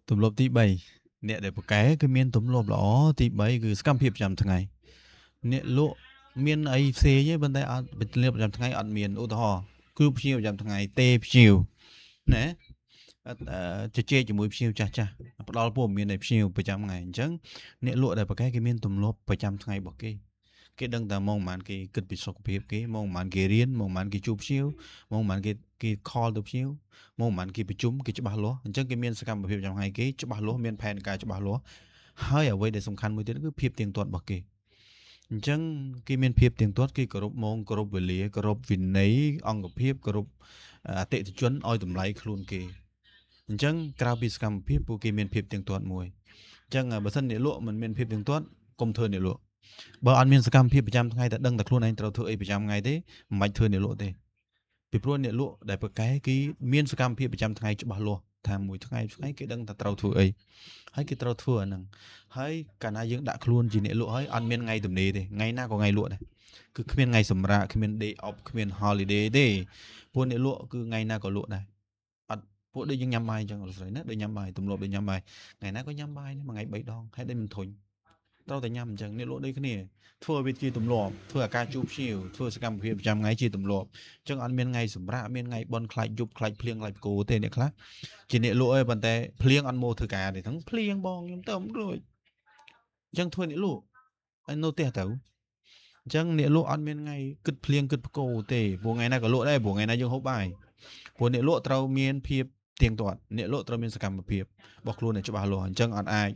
ទម្លាប់ទី3អ្នកដែលប្រកែគឺមានទម្លាប់ល្អទី3គឺសកម្មភាពប្រចាំថ្ងៃអ្នកលក់មានអីផ្សេងទេប៉ុន្តែអត់ទម្លាប់ប្រចាំថ្ងៃអត់មានឧទាហរណ៍គឺភ្ញៀវប្រចាំថ្ងៃទេភ្ញៀវណាអត់ជជែកជាមួយភ្ញៀវចាស់ចាស់ផ្ដល់ព័ត៌មានឲ្យភ្ញៀវប្រចាំថ្ងៃអញ្ចឹងអ្នកលក់ដែលប្រកែគេមានទម្លាប់ប្រចាំថ្ងៃរបស់គេគេដឹងតែម៉ោងប៉ុន្មានគេគិតពីសុខភាពគេម៉ោងប៉ុន្មានគេរៀនម៉ោងប៉ុន្មានគេជួបភ្ញៀវម៉ោងប៉ុន្មានគេ call ទៅភ្ញៀវម៉ោងប៉ុន្មានគេប្រជុំគេច្បាស់លាស់អញ្ចឹងគេមានសកម្មភាពប្រចាំថ្ងៃគេច្បាស់លាស់មានផែនការច្បាស់លាស់ហើយអ្វីដែលសំខាន់មួយទៀតគឺភាពទៀងទាត់របស់គេអញ្ចឹងគេមានភាពទៀងទាត់គេគោរពម៉ោងគោរពវេលាគោរពវិន័យអង្គភាពគោរពអតិថិជនឲ្យតម្លៃខ្លួនគេអញ្ចឹងក្រៅពីសកម្មភាពពួកគេមានភាពទៀងទាត់មួយអញ្ចឹងបើសិនអ្នកលក់មិនមានភាពទៀងទាត់កុំធ្វើអ្នកលក់បើអត់មានសកម្មភាពប្រចាំថ្ងៃតែដឹងតែខ្លួនឯងត្រូវធ្វើអីប្រចាំថ្ងៃទេមិនបាច់ធ្វើអ្នកលក់ទេពីព្រោះអ្នកលក់ដែលប្រកែគេមានសកម្មភាពប្រចាំថ្ងៃច្បាស់លាស់ថាមួយថ្ងៃគេដឹងថាត្រូវធ្វើអីហើយគេត្រូវធ្វើអាហ្នឹងហើយកាលណាយើងដាក់ខ្លួនជាអ្នកលក់ហើយអត់មានថ្ងៃទំនេរទេថ្ងៃណាក៏ថ្ងៃលក់ដែរគឺគ្មានថ្ងៃសម្រាកគ្មាន day off គ្មាន holiday ទេពួកអ្នកលក់គឺថ្ងៃណាក៏លក់ដែរអត់ពួកដូចយើងញ៉ាំបាយអញ្ចឹងលោកស្រីណាដូចញ៉ាំបាយទម្លាប់ដូចញ៉ាំបាយថ្ងៃណាក៏ញ៉ាំបាយដែរមួយថ្ងៃ3ដងហេតុអីមិនធុញត្រូវតែញ៉ាំអញ្ចឹងអ្នកលក់ដូចគ្នាធ្វើឲ្យវាជាទម្លាប់ធ្វើឲ្យការជួបភ្ញៀវធ្វើសកម្មភាពប្រចាំថ្ងៃជាទម្លាប់អញ្ចឹងអត់មានថ្ងៃសម្រាកមានថ្ងៃបន់ខ្លាចយប់ខ្លាចភ្លៀងខ្លាចផ្គរទេអ្នកខ្លះជាអ្នកលក់ឯងប៉ុន្តែភ្លៀងអត់មកធ្វើការទេហ្នឹងភ្លៀងបងខ្ញុំទៅមិនរួចអញ្ចឹងធ្វើអ្នកលក់ហើយនៅផ្ទះទៅអញ្ចឹងអ្នកលក់អត់មានថ្ងៃគិតភ្លៀងគិតផ្គរទេព្រោះថ្ងៃណាក៏លក់ដែរព្រោះថ្ងៃណាយើងហូបបាយព្រោះអ្នកលក់ត្រូវមានភាពទៀងទាត់អ្នកលក់ត្រូវមានសកម្មភាពរបស់ខ្លួនឲ្យច្បាស់លាស់អញ្ចឹងអត់អាច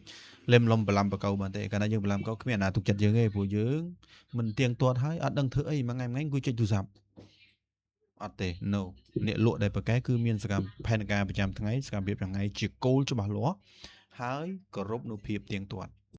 លេមលំបលំបកៅបានទេកាលណាយើងបលំកៅគ្មានអាណាទុកចិត្តយើងទេព្រោះយើងមិនទៀងទាត់ហើយអត់ដឹងធ្វើអីមួយថ្ងៃអង្គុយចុចទូរស័ព្ទអត់ទេ no អ្នកលក់ដែលប្រកែគឺមានសកម្មផែនការប្រចាំថ្ងៃសកម្មភាពថ្ងៃជាគោលច្បាស់លាស់ហើយគោរពនូវភាពទៀងទាត់